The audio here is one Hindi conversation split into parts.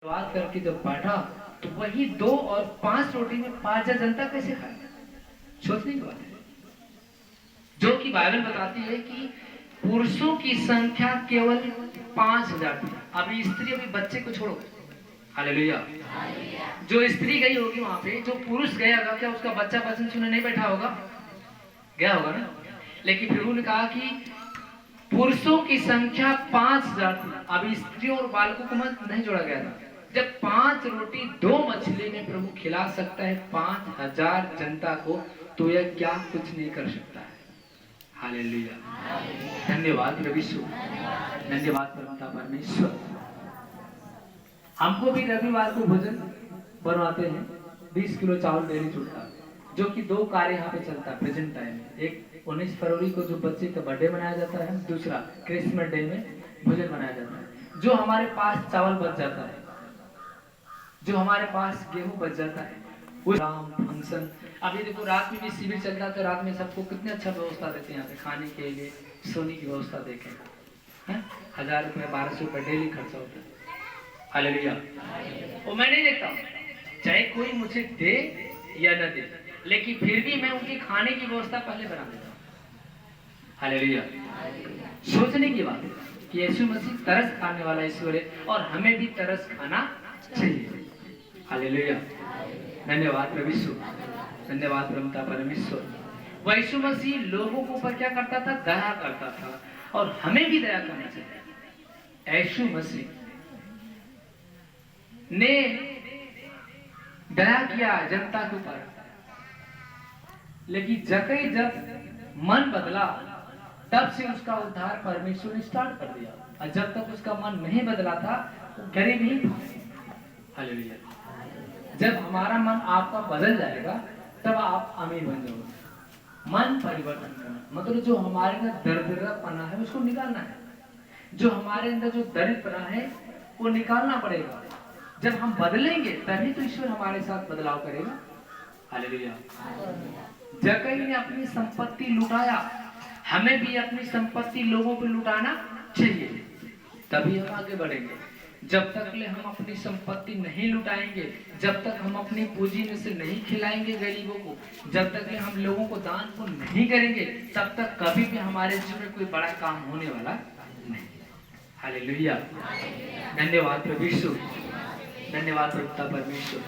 बात करके जब बैठा तो वही 2 और 5 रोटी में 5,000 जनता कैसे खाए? सोचने की बात है। जो कि बाइबल बताती है कि पुरुषों की संख्या केवल 5,000 थी। अभी स्त्री, अभी बच्चे को छोड़ो, हालेलुया। जो स्त्री गई होगी वहां पे, जो पुरुष गया होगा, क्या उसका बच्चा वचन सुनने नहीं बैठा होगा? गया होगा ना। लेकिन प्रभु ने कहा कि पुरुषों की संख्या 5,000 थी। अभी स्त्रियों और बालकों को मत नहीं जोड़ा गया था। जब 5 रोटी 2 मछली में प्रभु खिला सकता है 5,000 जनता को, तो यह क्या कुछ नहीं कर सकता है? हालेलुया। धन्यवाद प्रभु यीशु, धन्यवाद परमेश्वर। हमको भी रविवार को भोजन बनवाते हैं। 20 किलो चावल डेली छूटता है, जो कि 2 कार्य यहाँ पे चलता है प्रेजेंट टाइम में। एक 19 फरवरी को जो बच्चे का बर्थडे मनाया जाता है, दूसरा क्रिसमस डे में भोजन मनाया जाता है। जो हमारे पास चावल बच जाता है, जो हमारे पास गेहूं बच जाता है, उस फंक्शन, अभी देखो रात में भी शिविर चलता है, तो रात में सबको कितने अच्छा व्यवस्था देते हैं यहाँ पे खाने के लिए, सोने की व्यवस्था देखें। 1,000 रुपये 1,200 रुपये डेली खर्चा होता है। हालेलुया। वो मैं नहीं देखता चाहे कोई मुझे दे या न दे, लेकिन फिर भी मैं उनके खाने की व्यवस्था पहले बना देता हूँ। हालेलुया। सोचने की बात है कि यीशु मसीह तरस खाने वाला ईश्वर है और हमें भी तरस खाना चाहिए। हालेलुया। धन्यवाद प्रभु यीशु, धन्यवाद प्रभुता परमेश्वर। वह यीशु मसीह लोगों के ऊपर क्या करता था? दया करता था, और हमें भी दया करना चाहिए। यीशु मसीह ने दया किया जनता के ऊपर, लेकिन जब मन बदला तब से उसका उद्धार परमेश्वर ने स्टार्ट कर दिया, और जब तक उसका मन नहीं बदला था वो गरीब ही था। हालेलुया। जब हमारा मन आपका बदल जाएगा तब आप अमीर बन जाओगे। मन परिवर्तन करना मतलब जो हमारे अंदर दरिद्रपना है उसको निकालना है। जो हमारे अंदर जो दरिद्रपना है वो निकालना पड़ेगा। जब हम बदलेंगे तभी तो ईश्वर हमारे साथ बदलाव करेगा। हालेलुया। जक्कई ने अपनी संपत्ति लुटाया, हमें भी अपनी संपत्ति लोगों पर लुटाना चाहिए, तभी हम आगे बढ़ेंगे। जब तक ले हम अपनी संपत्ति नहीं लुटाएंगे, जब तक हम अपनी पूंजी में से नहीं खिलाएंगे गरीबों को, जब तक ले हम लोगों को दान को नहीं करेंगे, तब तक कभी भी हमारे जीवन में कोई बड़ा काम होने वाला नहीं। हालेलुया। धन्यवाद प्रभु यीशु, धन्यवाद प्रभुता परमेश्वर।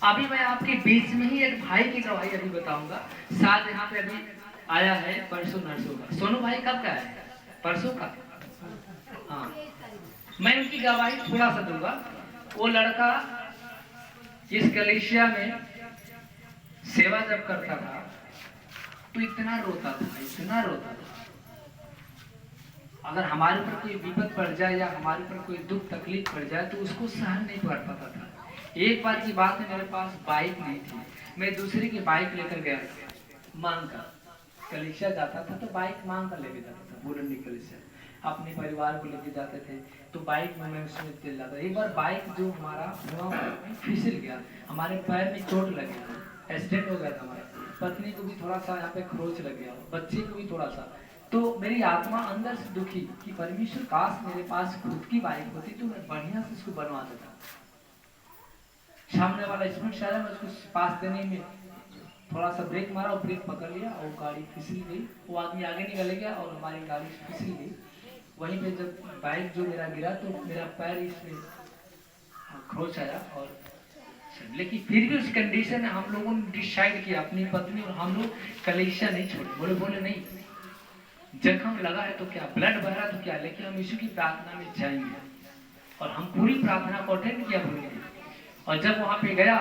अभी मैं आपके बीच में ही एक भाई की गवाही अभी बताऊंगा। साथ यहाँ पे अभी आया है परसों नरसों का। सोनू भाई कब का है? परसों का। हाँ, मैं उनकी गवाही थोड़ा सा दूंगा। वो लड़का इस कलीसिया में सेवा जब करता था तो इतना रोता था, इतना रोता था। अगर हमारे ऊपर कोई विपद पड़ जाए या हमारे ऊपर कोई दुख तकलीफ पड़ जाए तो उसको सहन नहीं कर पाता था। एक बार की बात है, मेरे पास बाइक नहीं थी, मैं दूसरे की बाइक लेकर गया मांग कर। कलीसिया जाता था तो बाइक मांग कर लेके जाता था। बुलंदी कलीसिया अपने परिवार को लेके जाते थे तो बाइक में मैं उसमें तेल लाता। एक बार बाइक जो हमारा फिसल गया, हमारे पैर में चोट लग गया, एक्सीडेंट हो गया था हमारा। पत्नी को भी थोड़ा सा यहाँ पे खरोच लग गया, बच्चे को भी थोड़ा सा। तो मेरी आत्मा अंदर से दुखी कि परमेश्वर काश मेरे पास खुद की बाइक होती तो मैं बढ़िया से उसको बनवा देता। सामने वाला स्पीड से आया, मैं उसको पास देने में थोड़ा सा ब्रेक मारा और ब्रेक पकड़ लिया और गाड़ी फिसल गई। वो आदमी आगे निकल गया और हमारी गाड़ी फिसल गई। वहीं पे जब बाइक जो मेरा गिरा तो मेरा पैर इसमें खरोच आया। और लेकिन फिर भी उस कंडीशन में हम लोगों ने डिसाइड किया, अपनी पत्नी और हम लोग कलीसिया नहीं छोड़े। बोले नहीं, जख्म लगा है तो क्या, ब्लड बह रहा तो क्या, लेकिन हम यीशु की प्रार्थना में जाएंगे। और हम पूरी प्रार्थना को अटेंड किया बोलेंगे। और जब वहां पे गया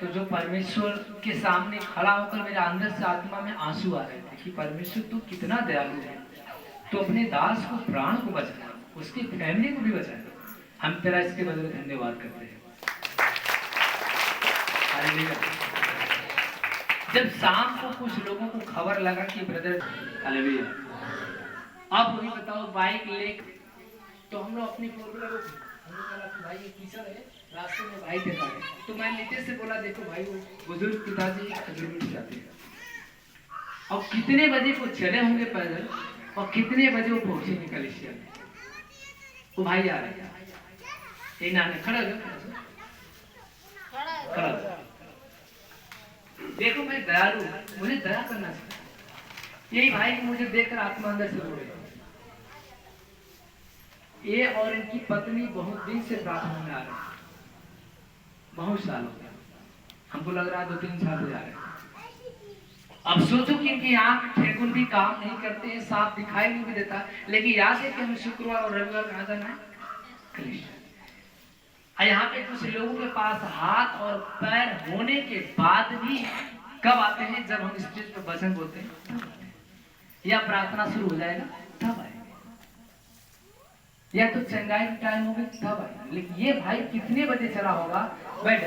तो जो परमेश्वर के सामने खड़ा होकर मेरे अंदर से आत्मा में आंसू आ रहे थे कि परमेश्वर तू कितना दयालु है, तो अपने दास को प्राण को बचाया, उसकी फैमिली को भी बचाया। हम तेरा इसके बदले धन्यवाद करते हैं। हालेलुया। जब शाम को कुछ लोगों को खबर लगा कि ब्रदर, हालेलुया, अब वही बताओ बाइक ले तो हम लोग अपनी फोर व्हीलर भाई ये कीचड़ है, रास्ते में भाई देखा है तो मैं नीचे से बोला देखो भाई वो बुजुर्ग पिताजी खजूर मिल जाते हैं। और कितने बजे वो चले होंगे पैदल और कितने बजे वो पहुंचे कलीसिया में, वो भाई आ रहे हैं। ये नाने खड़ा हो जाओ, खड़ा हो जाओ। देखो मैं दयालु, मुझे दया करना चाहिए। यही भाई मुझे देखकर आत्मा अंदर से रो रही है। ये और इनकी पत्नी बहुत दिन से प्रार्थना में आ रहे हैं, बहुत साल हो गया, हमको लग रहा है 2-3 साल से जा रहे हैं। अब सोचो कि इनकी आंख ठेकुन भी काम नहीं करते हैं, साफ दिखाई नहीं भी देता, लेकिन याद है कि हमें शुक्रवार और रविवार कहाँ जाना है, यहाँ पे कुछ लोगों के पास हाथ और पैर होने के बाद भी कब आते हैं, जब हम स्टेज पर वचन बोलते हैं या प्रार्थना शुरू हो जाएगा तब आएंगे, या तो चंगाई का टाइम होगा तब आएंगे। लेकिन ये भाई कितने बजे चला होगा, बैठ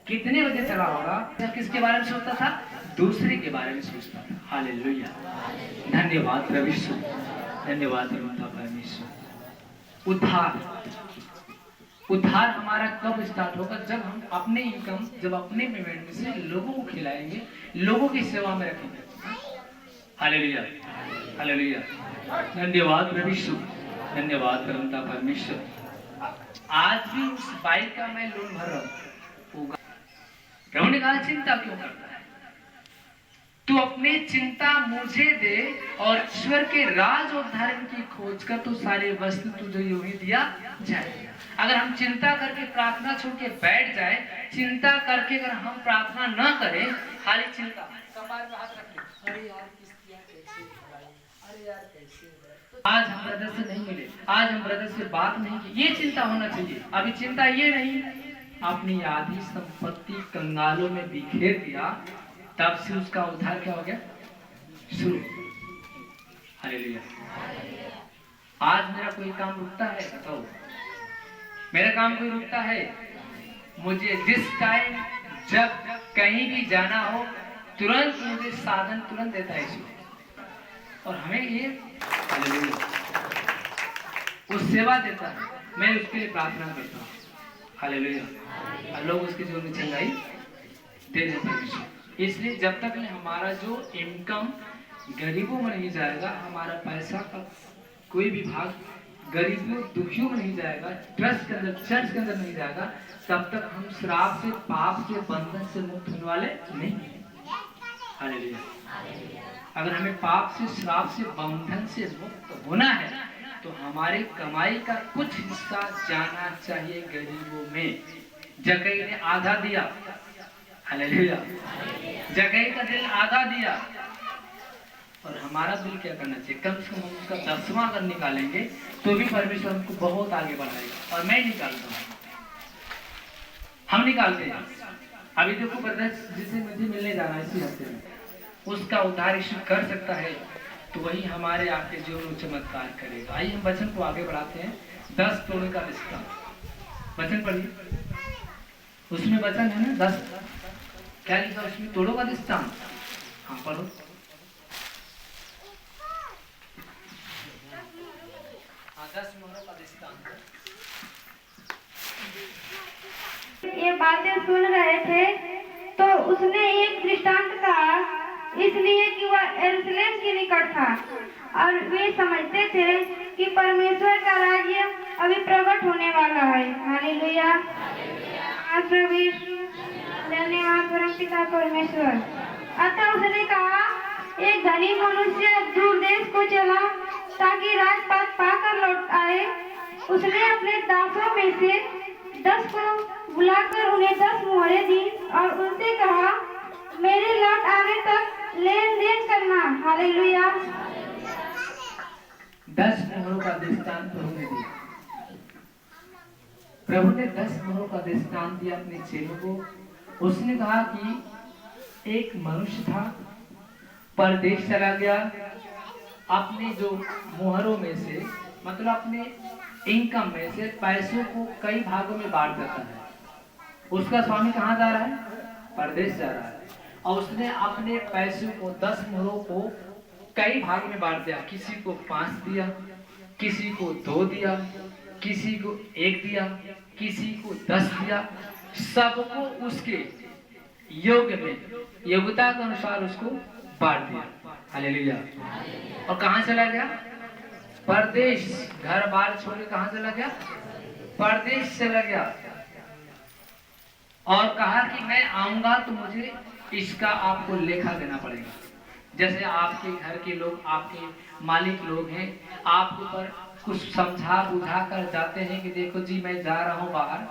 कितने बजे चला होगा, जब किसके बारे में सोचता था, दूसरे के बारे में सोचता था। हालेलुया, धन्यवाद प्रभु यीशु, धन्यवाद परमेश्वर। उद्धार हमारा कब स्टार्ट होगा, जब हम अपने इनकम, जब अपने पेमेंट में से लोगों को खिलाएंगे, लोगों की सेवा में रखेंगे। हालेलुया, हालेलुया, धन्यवाद प्रभु यीशु, धन्यवाद परमेश्वर। आज भी उस बाइक का मैं लोन भर रहा हूँ। प्रभु ने कहा चिंता क्यों करता है, तू अपनी चिंता मुझे दे और ईश्वर के राज और धर्म की खोज कर तो सारे वस्तु तुझे यूं ही दिया जाए। अगर हम चिंता करके प्रार्थना छोड़ के बैठ जाए, चिंता करके अगर हम प्रार्थना न करें, खाली चिंता, कपार पे हाथ रख ले, अरे यार किस्तियां कैसे भराई, अरे यार कैसे, आज हम ब्रदर से नहीं मिले, आज हम ब्रदर से बात नहीं की, ये चिंता होना चाहिए। अभी चिंता ये नहीं, अपनी आधी संपत्ति कंगालों में बिखेर दिया, तब से उसका उद्धार क्या हो गया, शुरू। हालेलुया। आज मेरा कोई काम रुकता है, बताओ, मेरा काम कोई रुकता है? मुझे जिस टाइम जब कहीं भी जाना हो, तुरंत मुझे साधन तुरंत देता है ईश्वर। और हमें ये हालेलुया, वो सेवा देता है, मैं उसके लिए प्रार्थना करता हूँ। हालेलुया, और लोग उसके जीवन में चंगाई दे देते हैं। इसलिए जब तक हमारा जो इनकम गरीबों में नहीं जाएगा, हमारा पैसा का कोई भी भाग गरीबों दुखियों में नहीं जाएगा, ट्रस्ट के अंदर, चर्च के अंदर नहीं जाएगा, तब तक हम श्राप से, पाप से, बंधन से मुक्त होने वाले नहीं हैं। हालेलुया। अगर हमें पाप से, श्राप से, बंधन से मुक्त होना है, तो हमारी कमाई का कुछ हिस्सा जाना चाहिए गरीबों में। जक्कई ने आधा दिया, हालेलुया, जक्कई का दिल आधा दिया। और हमारा दिल क्या करना चाहिए, कम से कम हम उसका 10वां अगर निकालेंगे तो भी परमेश्वर हमको बहुत आगे बढ़ाएगा। और मैं निकालता हूँ, हम निकालते हैं। अभी देखो ब्रदर जिसे मुझे मिलने जाना है इसी हफ्ते में, उसका उद्धार यीशु कर सकता है, तो वही हमारे आपके जीवन में चमत्कार करेगा। आइए हम वचन को आगे बढ़ाते हैं। 10 तोड़े का रिश्ता, वचन पढ़िए, उसमें वचन है ना 10, क्या लिखा उसमें, तोड़ों का रिश्ता। हाँ पढ़ो। हाँ 10 मोहरों का रिश्ता। ये बातें सुन रहे थे तो उसने एक दृष्टांत कहा, इसलिए कि वह यरूशलेम के निकट था और वे समझते थे कि परमेश्वर का राज्य अभी प्रकट होने वाला है। हालेलुया, प्रभु यीशु, धन्यवाद परमपिता परमेश्वर। अतः उसने कहा, एक धनी मनुष्य दूर देश को चला ताकि राजपाट पाकर लौट आए। उसने अपने दासों में से 10 को बुलाकर उन्हें 10 मोहरें दी और उनसे कहा, मेरे लौट आने तक लेन देन करना। हालेलुया। 10 मोहरों का दृष्टांत प्रभु ने दिया। प्रभु ने 10 मोहरों का दृष्टांत दिया अपने चेलों को। उसने कहा कि एक मनुष्य था, परदेश चला गया, अपने जो मोहरों में से, मतलब अपने इनकम में से पैसों को कई भागों में बांट देता है। उसका स्वामी कहाँ जा रहा है, परदेश जा रहा है, और उसने अपने पैसों को 10 मोहरों को कई भाग में बांट दिया। किसी को 5 दिया, किसी को 2 दिया, किसी को 1 दिया, किसी को 10 दिया। सबको उसके योग्य में, योग्यता के अनुसार उसको बांट दिया। हालेलुया। और कहाँ चला गया, परदेश, घर बार छोड़ के कहाँ चला गया, परदेश चला गया और कहा कि मैं आऊंगा तो मुझे इसका आपको लेखा देना पड़ेगा। जैसे आपके घर के लोग, आपके मालिक लोग हैं, आपके ऊपर कुछ समझा बुझा कर जाते हैं कि देखो जी मैं जा रहा हूँ बाहर,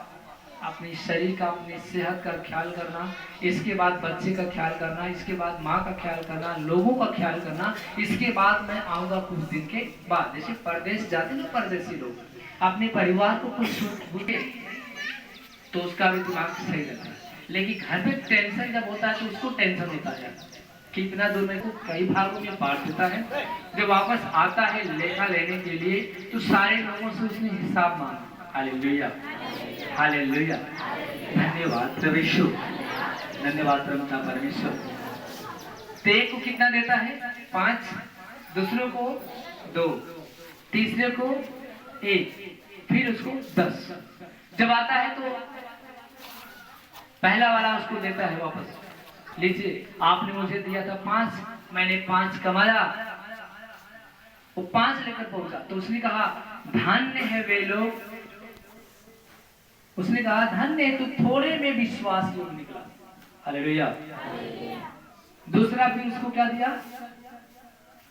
अपने शरीर का, अपनी सेहत का ख्याल करना, इसके बाद बच्चे का ख्याल करना, इसके बाद माँ का ख्याल करना, लोगों का ख्याल करना, इसके बाद मैं आऊंगा कुछ दिन के बाद। जैसे परदेश जाते हैं परदेशी लोग, अपने परिवार को कुछ छूटे तो उसका भी दिमाग सही रहता है, लेकिन घर में टेंशन जब होता है तो उसको टेंशन होता है कि इतना दूर में को कई भागों में बांट देता है। जब वापस आता है लेखा लेने के लिए तो सारे लोगों से उसने हिसाब मांगा। हालेलुया, हालेलुया, धन्यवाद प्रभु यीशु, धन्यवाद प्रभु का परमेश्वर। तो एक को कितना देता है? 5, दूसरों को 2, तीसरे को 1, फिर उसको 10। जब आता है तो पहला वाला उसको देता है वापस, लीजिए आपने मुझे दिया था 5, मैंने 5 कमाया। वो 5 लेकर पहुंचा तो उसने कहा धन्य है वे लोग, उसने कहा धन्य है तू थोड़े में विश्वास योग निकला। हालेलुया। दूसरा भी उसको क्या दिया?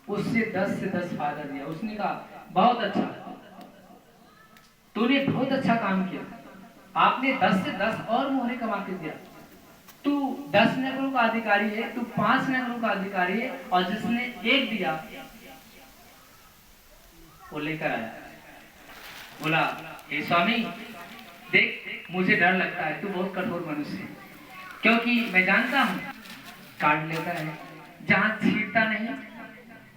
उससे 10 से 10 फायदा दिया। उसने कहा बहुत अच्छा, तूने बहुत अच्छा काम किया, आपने 10 से 10 और मोहरे कमा के दिया। तू 10 नगरों का अधिकारी है, तू 5 नगरों का अधिकारी है, और जिसने 1 दिया वो लेकर आया। बोला हे स्वामी देख मुझे डर लगता है, तू बहुत कठोर मनुष्य है, क्योंकि मैं जानता हूं काट लेता है, जहां छींटता नहीं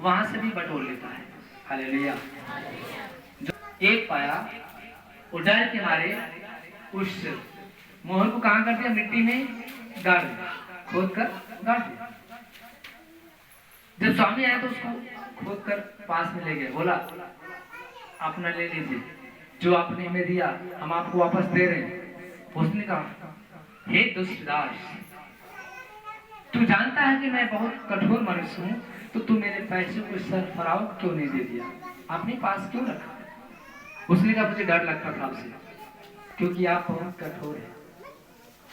वहां से भी बटोर लेता है। हालेलुया। जो 1 पाया वो डर के मारे उस मोहर को कहां कर दिया? मिट्टी में गाड़ दिया, खोद कर गाड़ दिया। जब स्वामी आया तो उसको खोद कर पास में ले गए। बोला अपना ले लीजिए, जो आपने हमें दिया हम आपको वापस दे रहे हैं। उसने कहा हे दुष्ट दास, तू जानता है कि मैं बहुत कठोर मनुष्य हूँ, तो तू मेरे पैसे को सरफराव क्यों नहीं दे दिया, अपने पास क्यों रखा? उसने कहा मुझे डर लगता था आपसे, क्योंकि आप बहुत कठोर हैं,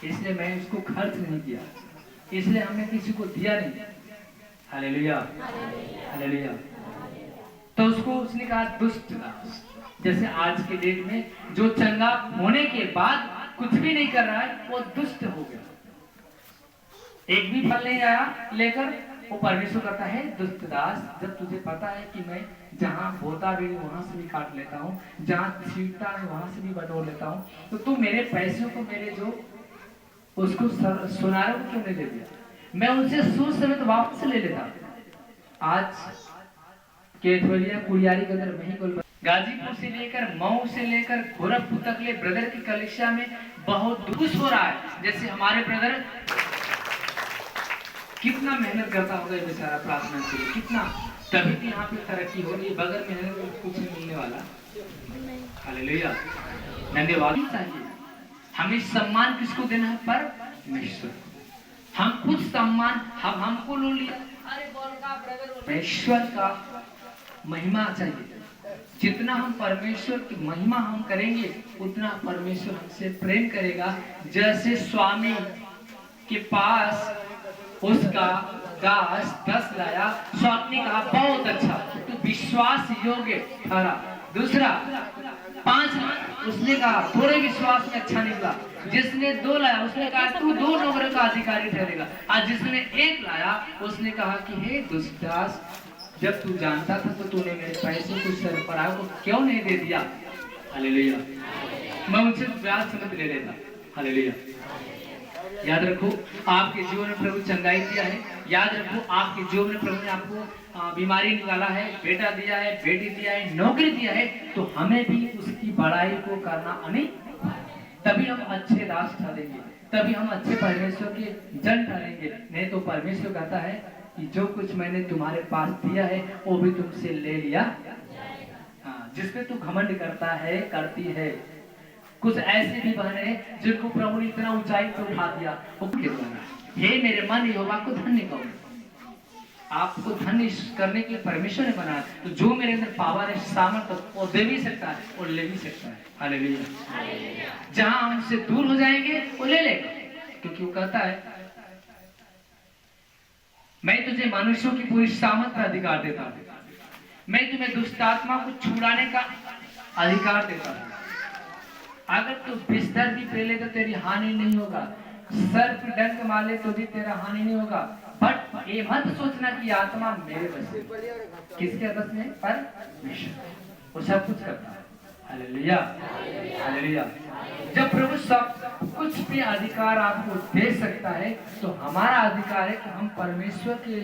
इसलिए मैं उसको खर्च नहीं किया, इसलिए हमने किसी को दिया नहीं। Hallelujah, hallelujah. तो उसको उसने कहा दुष्ट दास। जैसे आज के डेट में जो चंगा होने के बाद कुछ भी नहीं कर रहा है वो दुष्ट हो गया, एक भी फल नहीं आया लेकर, वो परमेश्वर कहता है दुष्ट दास, जब तुझे पता है कि मैं जहां बोता भी वहां से भी काट लेता हूँ, जहां छींटता है वहां से भी बटोर लेता हूँ, तो तू मेरे पैसों को, मेरे जो उसको सुनारों को क्यों नहीं दे दिया? मैं उनसे सूद समेत वापस ले लेता। आज केथवलिया कुड़ियारी के अंदर वही कोल गाजीपुर से लेकर मऊ से लेकर गोरखपुर तक ले ब्रदर की कलिसिया में बहुत दुख हो रहा है। जैसे हमारे ब्रदर कितना मेहनत करता होगा ये बेचारा प्रार्थना के लिए, कितना, तभी भी यहाँ पे तरक्की हो रही है, बगैर मेहनत में कुछ नहीं मिलने वाला। हालेलुया, धन्यवाद। चाहिए हमें सम्मान किसको देना है? परमेश्वर। हम खुद सम्मान हमको लो लिया, अरे बोल का ब्रदर, परमेश्वर का महिमा चाहिए। जितना हम परमेश्वर की महिमा हम करेंगे उतना परमेश्वर हमसे प्रेम करेगा। जैसे स्वामी के पास उसका दास 10 लाया, स्वामी ने कहा बहुत अच्छा, तो विश्वास योग्य ठहरा। दूसरा 5 उसने कहा थोड़े विश्वास में अच्छा निकला। जिसने 2 लाया उसने कहा तू 2 नौकरों का अधिकारी ठहरेगा। आज जिसने 1 लाया उसने कहा कि हे दुष्ट दास, जब तू जानता था तो तूने मेरे पैसे को सरफराह को क्यों नहीं दे दिया? हालेलुया। मैं उनसे ब्याज समेत ले लेता। हालेलुया। याद रखो आपके जीवन में प्रभु चंगाई दिया है, याद रखो आपके जीवन में प्रभु ने आपको बीमारी निकाला है, बेटा दिया है, बेटी दिया है, नौकरी दिया है, तो हमें भी उसकी बड़ाई को करना आने, तभी हम अच्छे दास ठहरेंगे, तभी हम अच्छे परमेश्वर के जन ठहरेंगे। नहीं तो परमेश्वर कहता है कि जो कुछ मैंने तुम्हारे पास दिया है वो भी तुमसे ले लिया। हाँ, जिसपे तू घमंड करता है, करती है। कुछ ऐसे भी बहने हैं जिनको प्रभु ने इतना ऊंचाई पे उठा दिया, वो हे मेरे मन यहोवा को धन्य कहो। आपको धन्य करने के लिए परमेश्वर ने बनाया। तो जो मेरे अंदर पावर है, सामर्थ्य, वो दे भी सकता है और ले भी सकता है। हालेलुया। जहां हमसे दूर हो जाएंगे वो ले लेगा, क्योंकि वो कहता है मैं तुझे मनुष्यों की पूरी सामर्थ्य अधिकार देता हूं, मैं तुम्हें दुष्ट आत्मा को छुड़ाने का अधिकार देता हूं। अगर तू बिस्तर भी पेले तो तेरी हानि नहीं होगा, सर्प डंक मारे तो भी तेरा हानि नहीं होगा। बट ये मत सोचना कि आत्मा मेरे बस में। किसके बस में? परमेश्वर। वो सब कुछ करता है। Hallelujah, hallelujah. जब प्रभु सब कुछ पे अधिकार आपको दे सकता है, तो हमारा अधिकार है कि हम परमेश्वर के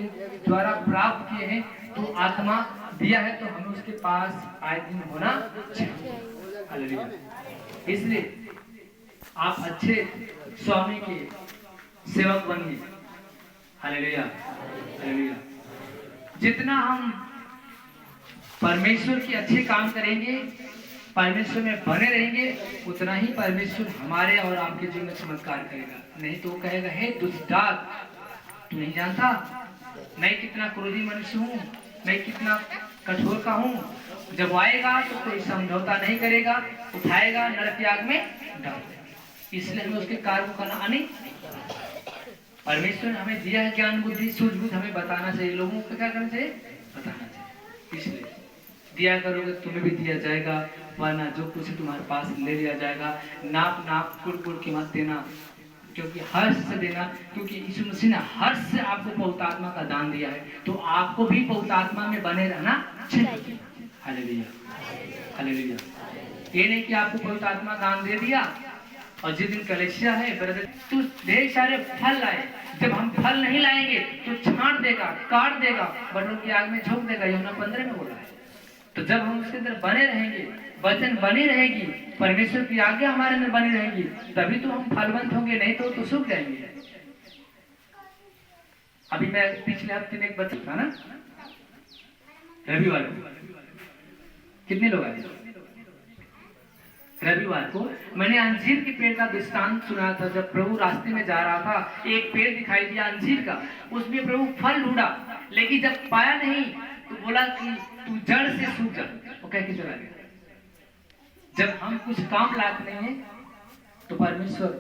द्वारा प्राप्त किए हैं, तो आत्मा दिया है, तो हमें उसके पास आए दिन होना चाहिए। हालेलुया। इसलिए आप अच्छे स्वामी के सेवक बनिए। Hallelujah, hallelujah. जितना हम परमेश्वर के अच्छे काम करेंगे, परमेश्वर में बने रहेंगे, उतना ही परमेश्वर हमारे और आपके जीवन में चमत्कार करेगा। नहीं तो वो कहेगा, हे दुष्टात्मा, तू नहीं जानता मैं कितना क्रोधी मनुष्य हूँ, मैं कितना कठोर का हूँ। जब आएगा तो कोई समझौता नहीं करेगा, उठाएगा, नरक आग में डाल देगा। इसलिए हमें उसके कार्य को करना नहीं। परमेश्वर ने हमें दिया है ज्ञान बुद्धि सूझबूझ, हमें बताना चाहिए, लोगों को क्या करना चाहिए? बताना चाहिए। इसलिए दिया करोगे तुम्हें भी दिया जाएगा, वरना जो कुछ तुम्हारे पास ले लिया जाएगा। नाप नाप कुट कुट के मत देना, क्योंकि हर्ष से देना, क्योंकि यीशु मसीह ने हर्ष से आपको पवित्र आत्मा का दान दिया है, तो आपको भी पवित्र आत्मा में बने रहना चाहिए। Hallelujah, hallelujah. ये नहीं कि आपको पवित्र आत्मा दान दे दिया और जिस दिन कलेशिया है ब्रदर, तो ढेर सारे फल लाए, जब हम फल नहीं लाएंगे तो छांट देगा, काट देगा, बटों की आग में झोंक देगा। यूहन्ना 15 में बोला है। तो जब हम उसके अंदर बने रहेंगे, वचन बनी रहेगी, परमेश्वर की आज्ञा हमारे अंदर बनी रहेगी, तभी तो हम फलवंत होंगे, नहीं तो सूख जाएंगे। अभी मैं पिछले हफ्ते में एक बच्चा था ना, रविवार को कितने लोग आए? रविवार को मैंने अंजीर के पेड़ का दृष्टांत सुना था। जब प्रभु रास्ते में जा रहा था, एक पेड़ दिखाई दिया अंजीर का, उसमें प्रभु फल ढूंढा, लेकिन जब पाया नहीं तो बोला कि तू जड़ से सूख जा, वो कह के चला गया। जब हम कुछ काम लायक नहीं है तो परमेश्वर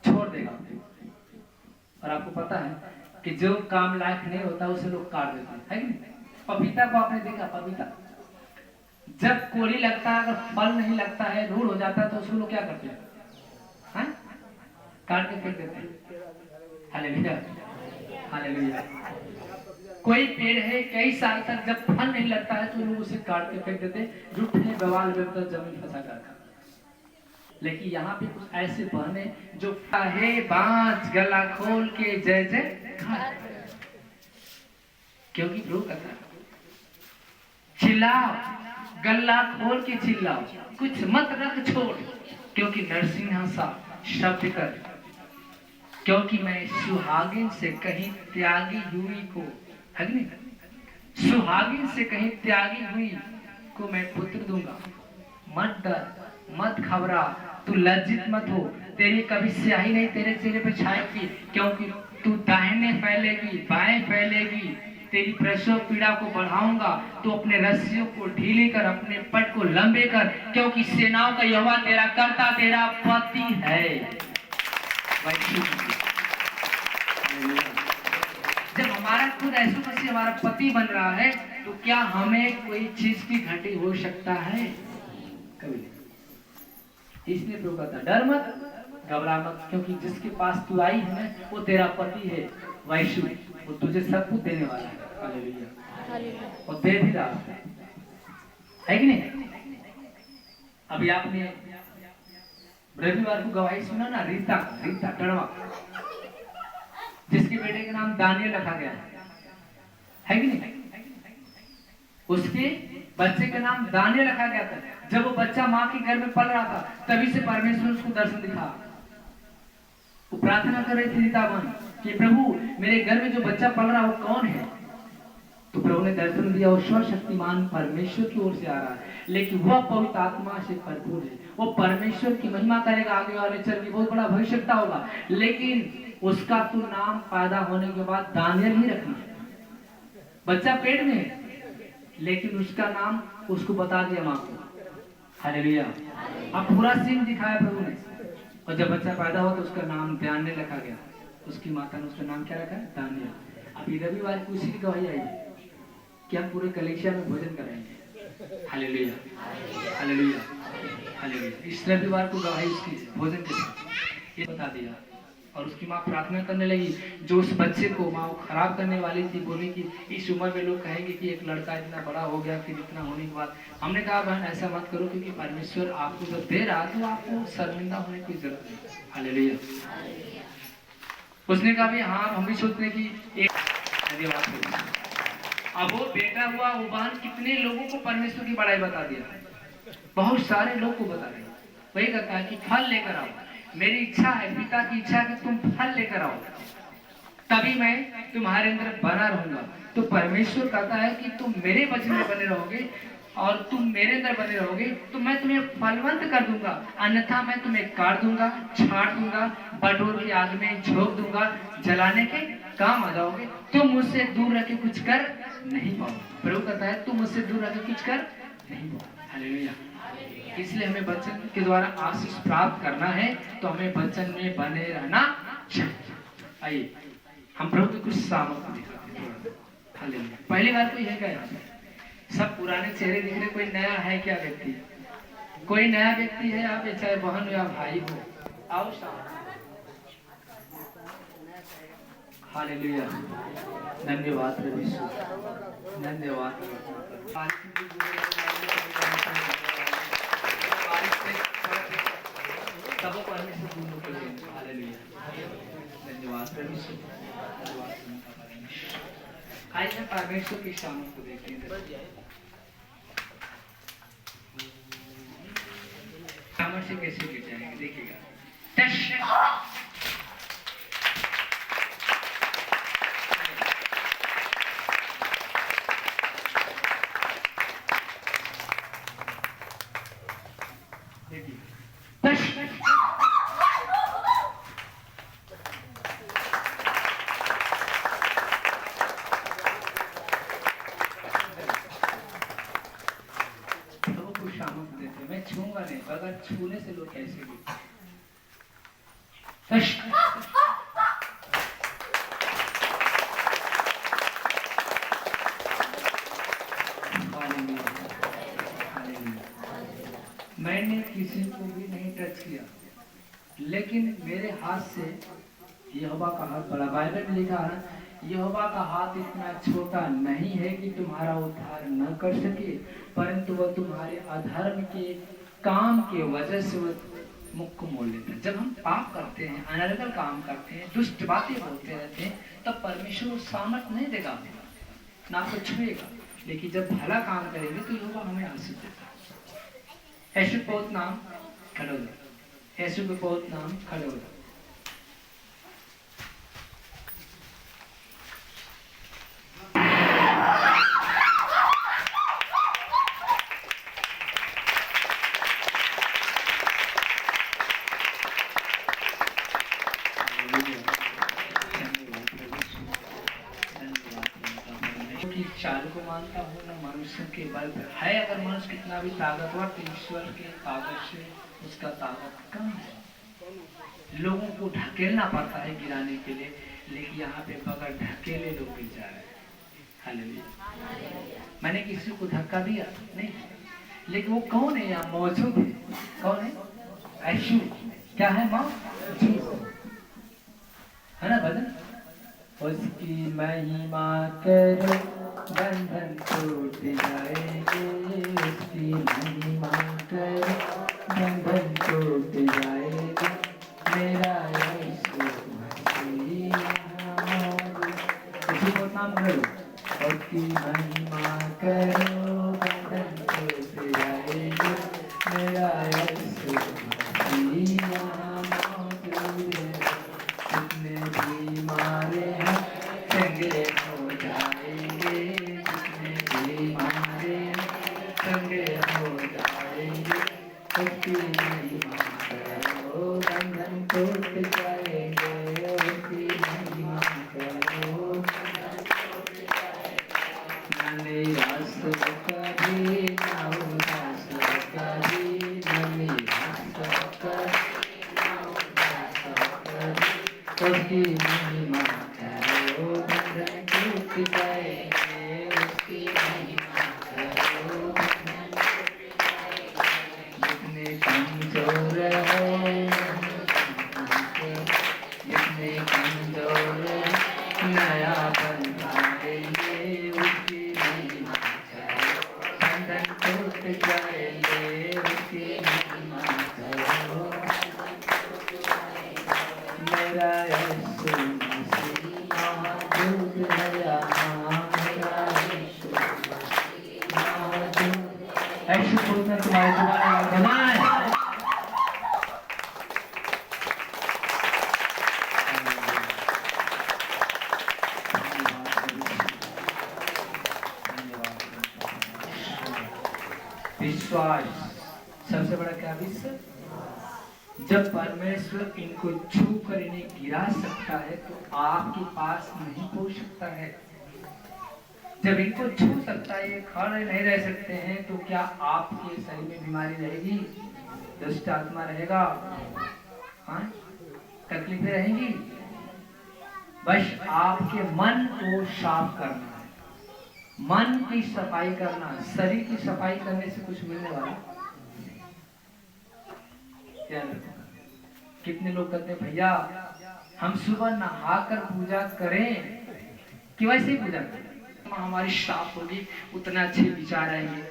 छोड़ देगा। और आपको पता है कि जो काम लायक नहीं होता उसे लोग काट देते हैं, है कि नहीं? पपीता को आपने देखा, पपीता जब कोड़ी लगता है, अगर फल नहीं लगता है, रूढ़ हो जाता है, तो उसको लोग क्या करते हैं? हाँ? काट के फेंक देते हैं। Hallelujah, hallelujah. कोई पेड़ है कई साल तक जब फल नहीं लगता है तो लोग उसे काट के फेंक देते, रूठने बवाल बेवतर जमीन फंसा कर। लेकिन यहाँ पे कुछ ऐसे बहने जो है बांझ गला खोल के जय जय, क्योंकि प्रभु कहता है चिल्लाओ, गला खोल के चिल्लाओ, कुछ मत रख छोड़, क्योंकि नरसिंह सा शब्द कर, क्योंकि मैं सुहागिन से कहीं त्यागी हुई को, है नहीं, सुहागिन से कहीं त्यागी हुई को मैं पुत्र दूंगा। मत डर, मत घबरा, तू लज्जित मत हो, तेरी कभी स्याही नहीं तेरे चेहरे पे छाएगी, क्योंकि तू दाहिने फैलेगी, बाएं फैलेगी, तेरी प्रसव पीड़ा को बढ़ाऊंगा, तो अपने रस्सियों को ढीले कर, अपने पट को लंबे कर, क्योंकि सेनाओं का यहोवा तेरा कर्ता, तेरा पति है। जब हमारा खुद यीशु मसीह हमारा पति बन रहा है, तो क्या हमें कोई चीज की घटी हो सकता है? कभी नहीं। इसलिए प्रभु कहता डर मत, घबरा मत, क्योंकि जिसके पास तू आई है वो तेरा पति है, वैशु, वो तुझे सब कुछ देने वाला है। हालेलुया, और दे भी रहा है कि नहीं? अभी आपने रविवार को गवाही सुना ना, रीता रीता टड़वा, जिसके बेटे के नाम दानियल रखा गया है कि नहीं? उसके बच्चे का नाम दानियल रखा गया था। जब वो बच्चा माँ के घर में पल रहा था, तभी से परमेश्वर उसको दर्शन दिखा। वो प्रार्थना कर रही थी रीताबन कि प्रभु मेरे घर में जो बच्चा पल रहा है वो कौन है? तो प्रभु ने दर्शन दिया, वो सर्वशक्तिमान परमेश्वर की ओर से आ रहा है, लेकिन वह पवित्र आत्मा से भरपूर है। वो परमेश्वर की महिमा करेगा, आगे वाले चल की बहुत बड़ा भविष्यता होगा, लेकिन उसका तो नाम पैदा होने के बाद दानियल ही रखना है। बच्चा पेट में है, लेकिन उसका नाम उसको बता दिया माँ को। हालेलुया। अब पूरा सीन दिखाया प्रभु ने। और जब बच्चा पैदा हुआ तो उसका नाम दानियल रखा गया। उसकी माता ने उसका नाम क्या रखा? दानियल। अभी रविवार की उसी की गवाही आई है कि हम पूरे कलीसिया में भोजन करेंगे। Hallelujah, hallelujah, hallelujah. इस रविवार को गवाही उसकी भोजन के साथ ये बता दिया। और उसकी माँ प्रार्थना करने लगी, जो उस बच्चे को माँ खराब करने वाली थी, बोली कि इस उम्र में लोग कहेंगे कि एक लड़का इतना बड़ा हो गया, फिर इतना होने के बाद। हमने कहा बहन ऐसा मत करो, क्योंकि परमेश्वर आपको जब दे रहा तो आपको शर्मिंदा होने की जरूरत नहीं। हालेलुया। उसने कहा भी हाँ, हम भी सोचते हैं कि एक अब वो बेटा हुआ, वो बहन कितने लोगों को परमेश्वर की बड़ाई बता दिया, बहुत सारे लोग को बता रहे। वही कहता है कि फल लेकर आओ। मेरी इच्छा है, पिता की इच्छा है कि तुम फल लेकर आओ, तभी मैं तुम्हारे अंदर बना रहूंगा। तो परमेश्वर कहता है कि तुम मेरे वचन में बने रहोगे और तुम मेरे अंदर बने रहोगे तो मैं तुम्हें फलवंत कर दूंगा, अन्यथा मैं तुम्हें काट दूंगा, छाट दूंगा, बटोर की आग में झोंक दूंगा, जलाने के काम आ जाओगे। तुम मुझसे दूर रह के कुछ कर नहीं पाओगे। प्रभु कहता है तुम मुझसे दूर रह के कुछ कर नहीं पाओगे। हालेलुया। इसलिए हमें वचन के द्वारा आशीष प्राप्त करना है, तो हमें वचन में बने रहना चाहिए। आइए हम प्रभु की कुछ सामर्थ्य दिखाते हैं। हालेलुया। पहली बार कोई है क्या यहाँ पे? सब पुराने चेहरे दिख रहे, कोई नया है क्या व्यक्ति? कोई नया व्यक्ति है यहाँ पे, चाहे बहन हो या भाई हो? आओ हालेलुया। धन्यवाद प्रभु यीशु, धन्यवाद। सबको परमेश्वर दूर कर देंगे। हालेलुया। धन्यवाद प्रभु यीशु, धन्यवाद। आज हम परमेश्वर की सामर्थ को देखेंगे। सामर्थ्य कैसे गिर जाएंगे देखिएगा। मैं छूंगा नहीं, अगर छूने से लोग कैसे गिरते। मैंने किसी को भी नहीं टच किया, लेकिन मेरे हाथ से यहोवा का हाथ बड़ा। बाइबल में लिखा है यहोवा का हाथ इतना छोटा नहीं है कि तुम्हारा उद्धार न कर सके, परंतु वह तुम्हारे अधर्म के काम के वजह से वह मुख को मोड़ लेता है। जब हम पाप करते हैं, अनर्गल काम करते हैं, दुष्ट बातें बोलते रहते हैं, तब परमेश्वर सामर्थ नहीं देगा, ना तो छुएगा। लेकिन जब भला काम करेंगे तो यहोवा हमें आशीष देता है। यीशु के बहुत नाम खड़े हो जाओ, यीशु के बहुत नाम खड़े हो जाओ। चालू को मानता हूँ ना मनुष्य के बल पर है। अगर मनुष्य कितना भी ताकतवर, तो ईश्वर के ताकत से उसका ताकत कम है। लोगों को ढकेलना पड़ता है गिराने के लिए, लेकिन यहाँ पे बगैर ढकेले लोग गिर जा रहे हैं। हालेलुया। मैंने किसी को धक्का दिया नहीं, लेकिन वो कौन है यहाँ मौजूद है? कौन है? यीशु। क्या है? मौजूद है ना भजन। उसकी महिमा करो बंधन टूट जाएंगे, उसकी महिमा करो बंधन टूट जाएंगे, मेरा यीशु मसीह उसी को नाम करो। उसकी महिमा करो बंधन टूट जाएंगे, मेरा यीशु मसीह मौजूद है। जितने बीमार हैं चंगे हो जाएंगे, जितने बीमार हैं चंगे हो जाएंगे, उसकी महिमा करो बंधन टूट जाएंगे, उसकी महिमा करो। उसकी महिमा करो, बंधन टूट जाएंगे, उसकी महिमा करो, बंधन टूट जाएंगे। जितने कमजोर हो, जितने कमजोर नया बन पाएंगे, उसकी महिमा करो, बंधन टूट जाएंगे, उसकी महिमा करो। मेरा यीशु मसीह मौजूद है यहाँ, मेरा यीशु मसीह मौजूद। यीशु बोलना तुम्हारे जुबान में विश्वास सबसे बड़ा क्या विश्वास? जब परमेश्वर इनको छू कर इन्हें गिरा सकता है तो आपके पास नहीं पहुंच सकता है। जब इनको छू सकता है, ये खड़े नहीं रह सकते हैं, तो क्या आपके शरीर में बीमारी रहेगी? दुष्ट आत्मा रहेगा? हाँ, तकलीफें रहेंगी? बस आपके मन को साफ करना है, मन की सफाई करना। शरीर की सफाई करने से कुछ मिलने वाला क्या? कितने लोग कहते हैं भैया हम सुबह नहाकर पूजा करें कि वैसे ही पूजा करें, हमारी साफ होगी, उतना अच्छे विचार आएंगे।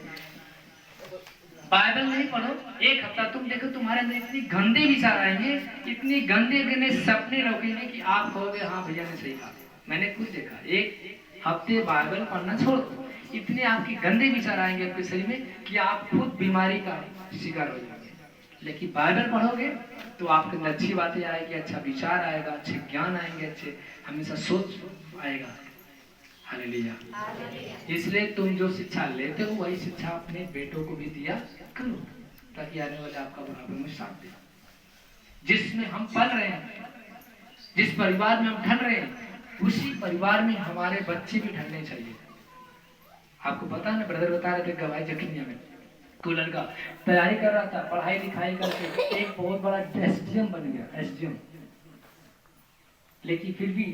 बाइबल नहीं पढ़ो, एक हफ्ता तुम देखो तुम्हारे अंदर इतनी गंदे विचार आएंगे, इतनी गंदे गंदे सपने रोकेंगे कि आप कहोगे हाँ भैया ने सही कहा। मैंने खुद देखा, एक हफ्ते बाइबल पढ़ना छोड़ दो, इतने आपके गंदे विचार आएंगे आपके शरीर में कि आप खुद बीमारी का शिकार हो जाएंगे। लेकिन बाइबल पढ़ोगे तो आपके अंदर अच्छी बातें आएगी, अच्छा विचार आएगा, अच्छे ज्ञान आएंगे, अच्छे हमेशा सोच आएगा। हालेलुया। इसलिए तुम जो शिक्षा लेते हो वही शिक्षा अपने बेटों को भी दिया करो, ताकि आने वाले आपका बराबर में साथ दे। जिसमें हम पल रहे हैं, जिस परिवार में हम ढल रहे हैं, उसी परिवार में हमारे बच्चे भी ढलने चाहिए। आपको पता है ना, ब्रदर बता रहे थे गवाही जखनिया में कोई लड़का तैयारी कर रहा था, पढ़ाई लिखाई करके एक बहुत बड़ा एसडीएम बन गया, एसडीएम। लेकिन फिर भी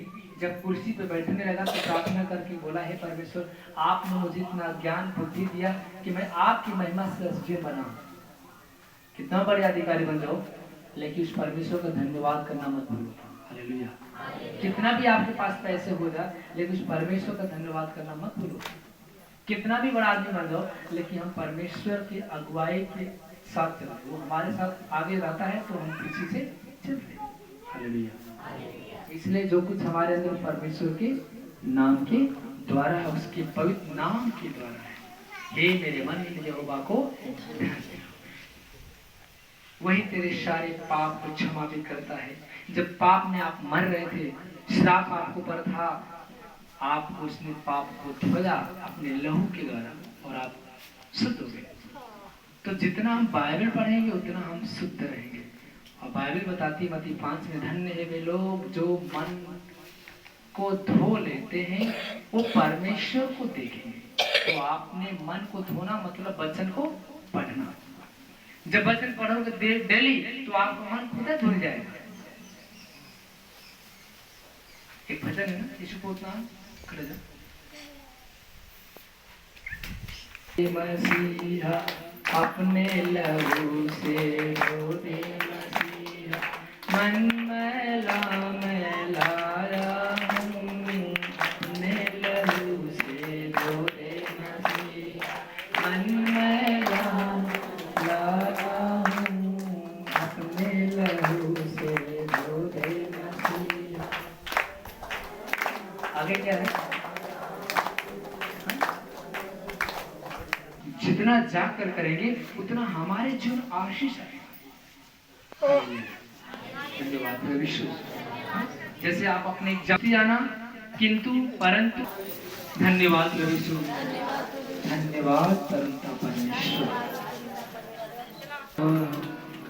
जब कुर्सी पे बैठने लगा तो प्रार्थना करके बोला, हे परमेश्वर आपने मुझे इतना ज्ञान बुद्धि दिया कि मैं आपकी महिमा से एसडीएम बना। कितना बड़े अधिकारी बन जाओ, लेकिन उस परमेश्वर का धन्यवाद करना मत भूलो। हालेलुया। कितना भी आपके पास पैसे हो जाए, लेकिन उस परमेश्वर का धन्यवाद करना मत भूलो। कितना भी बड़ा आदमी बन जाओ, लेकिन हम परमेश्वर की अगुवाई के साथ चलते, वो हमारे साथ आगे रहता है तो हम पीछे से चलते। हालेलुया। इसलिए जो कुछ हमारे अंदर परमेश्वर के नाम के द्वारा है, उसके पवित्र नाम के द्वारा है। हे मेरे मन इन यहोवा को वही तेरे सारे पाप को क्षमा भी करता है। जब पाप में आप मर रहे थे, श्राप आपको पर था, आप उसने पाप को धोया अपने लहू के द्वारा और आप शुद्ध हो गए। तो जितना हम बाइबल पढ़ेंगे उतना हम शुद्ध रहेंगे। और बाइबल बताती मत्ती 5 में, धन्य है वे लोग जो मन को धो लेते हैं, वो परमेश्वर को देखेंगे। तो आपने मन को धोना मतलब वचन को पढ़ना। जब वचन पढ़ोगे डेली तो आपका मन खुद धुल जाएगा। एक भजन है ना, यीशु को उतना खड़े जा। मसीहा अपने लहू से धो दे, मसीहा मन मैला मैलाया हूँ, अपने लहू से धो दे, मसीहा मन मैला लाया हूँ, अपने लहू से धो दे, मसीहा। आगे क्या है? जितना जाकर करेंगे उतना हमारे जीवन आशीष आएगा। धन्यवाद प्रभु यीशु। जैसे आप अपने एग्जाम जाना, किंतु परंतु धन्यवाद प्रभु यीशु, धन्यवाद परंतु परमेश्वर।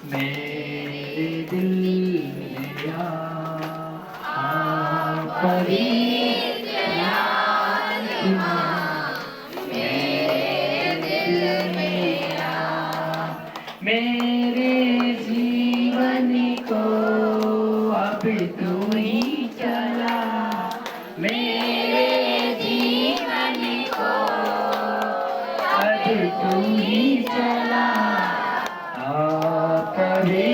मेरे दिल में मेरे जीवन को अब तू ही मेरे जीवन को अब तू ही चला, कभी